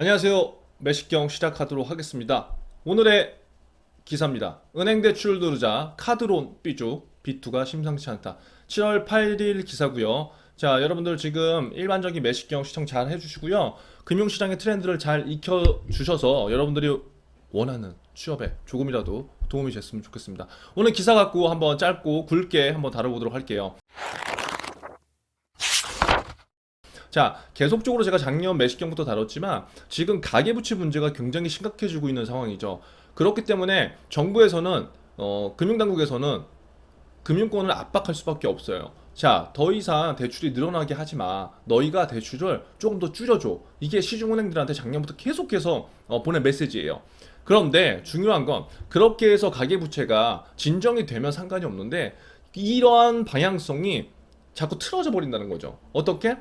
안녕하세요. 매식경 시작하도록 하겠습니다. 오늘의 기사입니다. 은행 대출 누르자 카드론 삐쭉 B2가 심상치 않다. 7월 8일 기사고요. 자, 여러분들 지금 일반적인 매식경 시청 잘 해주시고요. 금융시장의 트렌드를 잘 익혀주셔서 여러분들이 원하는 취업에 조금이라도 도움이 됐으면 좋겠습니다. 오늘 기사 갖고 한번 짧고 굵게 한번 다뤄보도록 할게요. 자, 계속적으로 제가 작년 매식경부터 다뤘지만 지금 가계부채 문제가 굉장히 심각해지고 있는 상황이죠. 그렇기 때문에 정부에서는 금융당국에서는 금융권을 압박할 수밖에 없어요. 자, 더 이상 대출이 늘어나게 하지 마. 너희가 대출을 조금 더 줄여줘. 이게 시중은행들한테 작년부터 계속해서 보낸 메시지예요. 그런데 중요한 건 그렇게 해서 가계부채가 진정이 되면 상관이 없는데 이러한 방향성이 자꾸 틀어져 버린다는 거죠. 어떻게?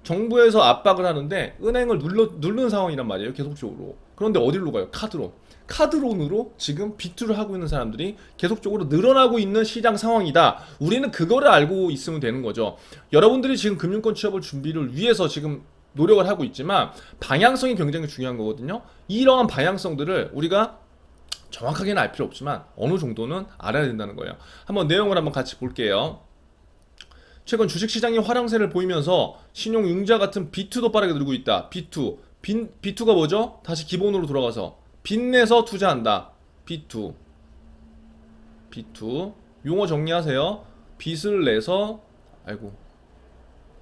정부에서 압박을 하는데 은행을 누르는 상황이란 말이에요. 계속적으로. 그런데 어디로 가요? 카드론. 카드론으로 지금 비투를 하고 있는 사람들이 계속적으로 늘어나고 있는 시장 상황이다. 우리는 그거를 알고 있으면 되는 거죠. 여러분들이 지금 금융권 취업을 준비를 위해서 지금 노력을 하고 있지만 방향성이 굉장히 중요한 거거든요. 이러한 방향성들을 우리가 정확하게는 알 필요 없지만 어느 정도는 알아야 된다는 거예요. 한번 내용을 한번 같이 볼게요. 최근 주식시장이 화랑세를 보이면서 신용융자 같은 B2도 빠르게 늘고 있다. B2. B2가 뭐죠? 다시 기본으로 돌아가서 빚내서 투자한다. B2. B2. 용어 정리하세요. 빚을 내서 아이고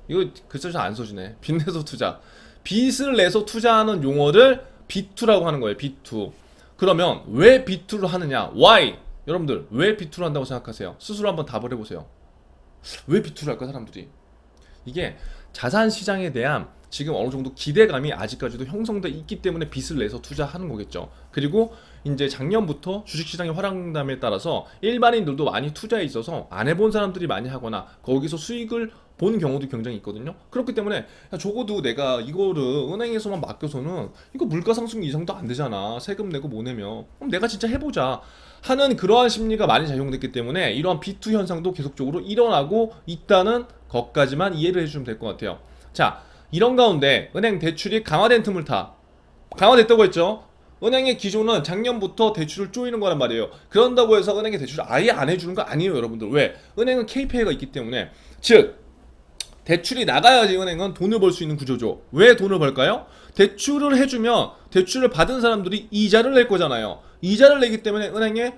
이거 글자 잘 안 써지네. 빚내서 투자. 빚을 내서 투자하는 용어를 B2라고 하는 거예요. B2. 그러면 왜 B2를 하느냐? Why? 여러분들 왜 B2를 한다고 생각하세요? 스스로 한번 답을 해보세요. 왜 B2를 할까 사람들이? 이게 자산 시장에 대한 지금 어느 정도 기대감이 아직까지도 형성돼 있기 때문에 빚을 내서 투자하는 거겠죠. 그리고 이제 작년부터 주식시장의 화랑담에 따라서 일반인들도 많이 투자에 있어서 안 해본 사람들이 많이 하거나 거기서 수익을 본 경우도 굉장히 있거든요. 그렇기 때문에 야, 적어도 내가 이거를 은행에서만 맡겨서는 이거 물가 상승 이상도 안 되잖아. 세금 내고 못 내면 그럼 내가 진짜 해보자 하는 그러한 심리가 많이 작용됐기 때문에 이러한 B2 현상도 계속적으로 일어나고 있다는 것까지만 이해를 해주시면 될 것 같아요. 자, 이런 가운데 은행 대출이 강화된 틈을 타. 강화됐다고 했죠. 은행의 기조는 작년부터 대출을 쪼이는 거란 말이에요. 그런다고 해서 은행의 대출을 아예 안 해주는 거 아니에요, 여러분들. 왜? 은행은 KPI가 있기 때문에. 즉, 대출이 나가야지 은행은 돈을 벌 수 있는 구조죠. 왜 돈을 벌까요? 대출을 해주면 대출을 받은 사람들이 이자를 낼 거잖아요. 이자를 내기 때문에 은행에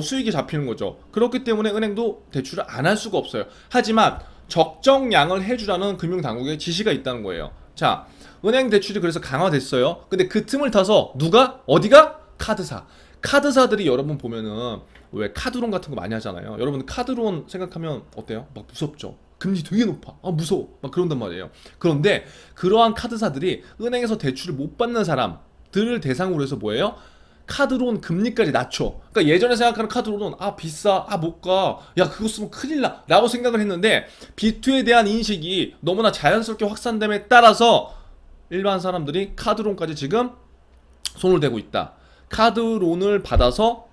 수익이 잡히는 거죠. 그렇기 때문에 은행도 대출을 안 할 수가 없어요. 하지만 적정량을 해주라는 금융당국의 지시가 있다는 거예요. 자, 은행 대출이 그래서 강화됐어요. 근데 그 틈을 타서 누가? 어디가? 카드사. 카드사들이 여러분 보면은 왜 카드론 같은 거 많이 하잖아요. 여러분 카드론 생각하면 어때요? 막 무섭죠. 금리 되게 높아. 아 무서워. 막 그런단 말이에요. 그런데 그러한 카드사들이 은행에서 대출을 못 받는 사람들을 대상으로 해서 뭐예요? 카드론 금리까지 낮춰. 그러니까 예전에 생각하는 카드론은 아 비싸, 아 못 가, 야 그거 쓰면 큰일 나, 라고 생각을 했는데 B2에 대한 인식이 너무나 자연스럽게 확산됨에 따라서 일반 사람들이 카드론까지 지금 손을 대고 있다. 카드론을 받아서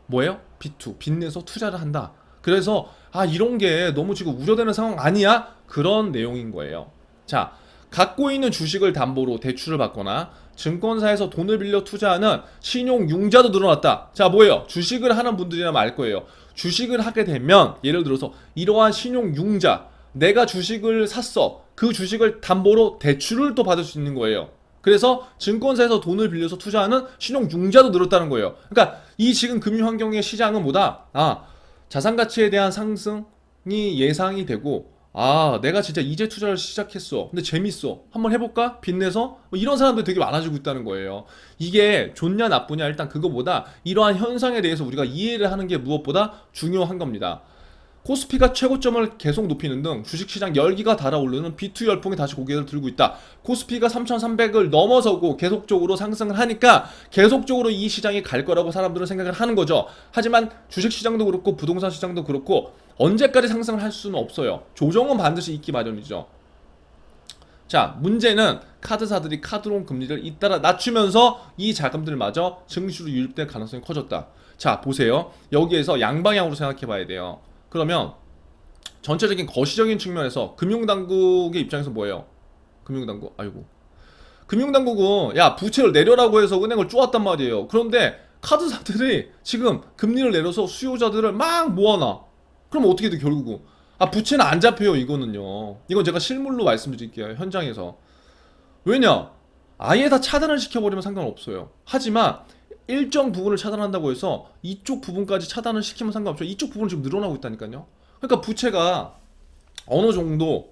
뭐예요? B2, 빚내서 투자를 한다. 그래서 아 이런 게 너무 지금 우려되는 상황 아니야? 그런 내용인 거예요. 자, 갖고 있는 주식을 담보로 대출을 받거나 증권사에서 돈을 빌려 투자하는 신용융자도 늘어났다. 자, 뭐예요? 주식을 하는 분들이라면 알 거예요. 주식을 하게 되면 예를 들어서 이러한 신용융자, 내가 주식을 샀어. 그 주식을 담보로 대출을 또 받을 수 있는 거예요. 그래서 증권사에서 돈을 빌려서 투자하는 신용융자도 늘었다는 거예요. 그러니까 이 지금 금융환경의 시장은 뭐다? 아, 자산 가치에 대한 상승이 예상이 되고 아 내가 진짜 이제 투자를 시작했어 근데 재밌어 한번 해볼까 빚내서 뭐 이런 사람들이 되게 많아지고 있다는 거예요. 이게 좋냐 나쁘냐 일단 그거보다 이러한 현상에 대해서 우리가 이해를 하는 게 무엇보다 중요한 겁니다. 코스피가 최고점을 계속 높이는 등 주식시장 열기가 달아오르는 B2 열풍이 다시 고개를 들고 있다. 코스피가 3,300을 넘어서고 계속적으로 상승을 하니까 계속적으로 이 시장이 갈 거라고 사람들은 생각을 하는 거죠. 하지만 주식시장도 그렇고 부동산 시장도 그렇고 언제까지 상승을 할 수는 없어요. 조정은 반드시 있기 마련이죠. 자, 문제는 카드사들이 카드론 금리를 잇따라 낮추면서 이 자금들마저 증시로 유입될 가능성이 커졌다. 자, 보세요. 여기에서 양방향으로 생각해 봐야 돼요. 그러면 전체적인 거시적인 측면에서 금융당국의 입장에서 뭐예요? 금융당국, 아이고. 금융당국은 야 부채를 내려라고 해서 은행을 쪼았단 말이에요. 그런데 카드사들이 지금 금리를 내려서 수요자들을 막 모아놔. 그럼 어떻게 돼 결국은? 아 부채는 안 잡혀요 이거는요. 이건 제가 실물로 말씀드릴게요 현장에서. 왜냐? 아예 다 차단을 시켜버리면 상관없어요. 하지만 일정 부분을 차단한다고 해서 이쪽 부분까지 차단을 시키면 상관없죠. 이쪽 부분은 지금 늘어나고 있다니까요. 그러니까 부채가 어느 정도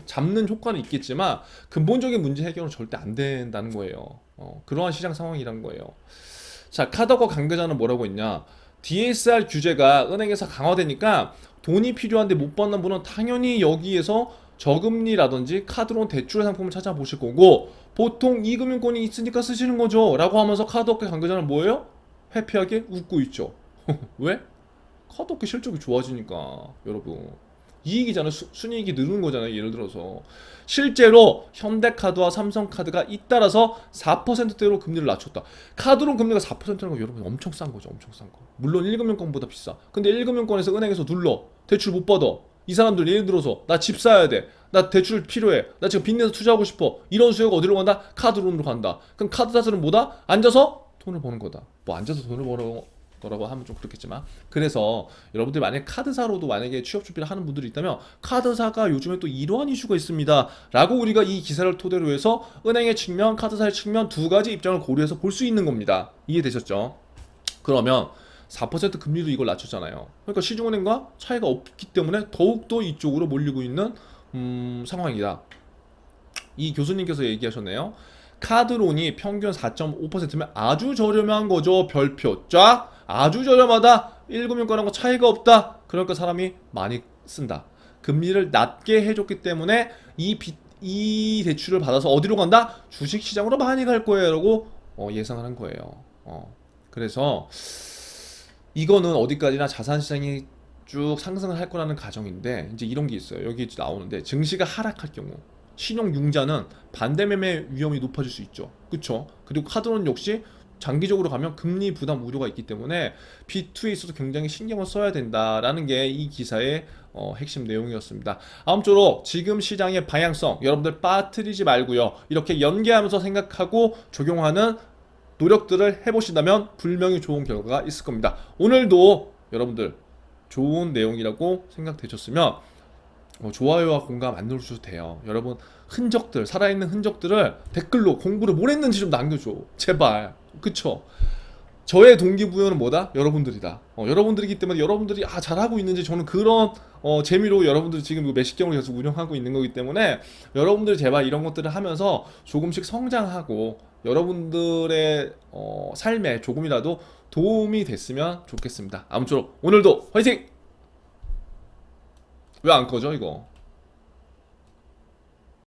잡는 효과는 있겠지만 근본적인 문제 해결은 절대 안 된다는 거예요. 그러한 시장 상황이란 거예요. 자, 카드과 관계자는 뭐라고 했냐? DSR 규제가 은행에서 강화되니까 돈이 필요한데 못 받는 분은 당연히 여기에서 저금리라든지 카드론 대출 상품을 찾아보실 거고 보통 이금융권이 있으니까 쓰시는 거죠 라고 하면서 카드업계 관계자는 뭐예요? 회피하게 웃고 있죠. 왜? 카드업계 실적이 좋아지니까 여러분 이익이잖아요. 순이익이 느는 거잖아요. 예를 들어서 실제로 현대카드와 삼성카드가 잇따라서 4%대로 금리를 낮췄다. 카드론 금리가 4%라는 거 여러분 엄청 싼 거죠. 엄청 싼 거. 물론 1금융권보다 비싸. 근데 1금융권에서 은행에서 눌러 대출 못 받아. 이 사람들 예를 들어서 나 집 사야 돼. 나 대출 필요해. 나 지금 빚내서 투자하고 싶어. 이런 수요가 어디로 간다? 카드론으로 간다. 그럼 카드사들은 뭐다? 앉아서 돈을 버는 거다. 뭐 앉아서 돈을 버는 거라고 하면 좀 그렇겠지만 그래서 여러분들 만약에 카드사로도 만약에 취업 준비를 하는 분들이 있다면 카드사가 요즘에 또 이러한 이슈가 있습니다 라고 우리가 이 기사를 토대로 해서 은행의 측면 카드사의 측면 두 가지 입장을 고려해서 볼 수 있는 겁니다. 이해되셨죠? 그러면 4% 금리도 이걸 낮췄잖아요. 그러니까 시중은행과 차이가 없기 때문에 더욱더 이쪽으로 몰리고 있는 상황이다. 이 교수님께서 얘기하셨네요. 카드론이 평균 4.5%면 아주 저렴한 거죠. 별표 쫙 아주 저렴하다. 1금융권하고 차이가 없다. 그러니까 사람이 많이 쓴다. 금리를 낮게 해줬기 때문에 이 대출을 받아서 어디로 간다? 주식시장으로 많이 갈 거예요 라고 예상을 한 거예요. 그래서 이거는 어디까지나 자산시장이 쭉 상승을 할 거라는 가정인데 이제 이런 게 있어요. 여기 나오는데 증시가 하락할 경우 신용융자는 반대매매 위험이 높아질 수 있죠. 그쵸? 그리고 카드론 역시 장기적으로 가면 금리 부담 우려가 있기 때문에 B2에 있어서 굉장히 신경을 써야 된다라는 게 이 기사의 핵심 내용이었습니다. 아무쪼록 지금 시장의 방향성 여러분들 빠뜨리지 말고요. 이렇게 연계하면서 생각하고 적용하는 노력들을 해보신다면 분명히 좋은 결과가 있을 겁니다. 오늘도 여러분들 좋은 내용이라고 생각되셨으면 좋아요와 공감 안 눌러주셔도 돼요. 여러분 흔적들 살아있는 흔적들을 댓글로 공부를 뭘 했는지 좀 남겨줘 제발. 그쵸? 저의 동기부여는 뭐다? 여러분들이다. 여러분들이기 때문에 여러분들이 잘하고 있는지 저는 그런 재미로 여러분들이 지금 매식경을 계속 운영하고 있는 거기 때문에 여러분들 제발 이런 것들을 하면서 조금씩 성장하고 여러분들의 삶에 조금이라도 도움이 됐으면 좋겠습니다. 아무쪼록 오늘도 화이팅! 왜 안 꺼져 이거?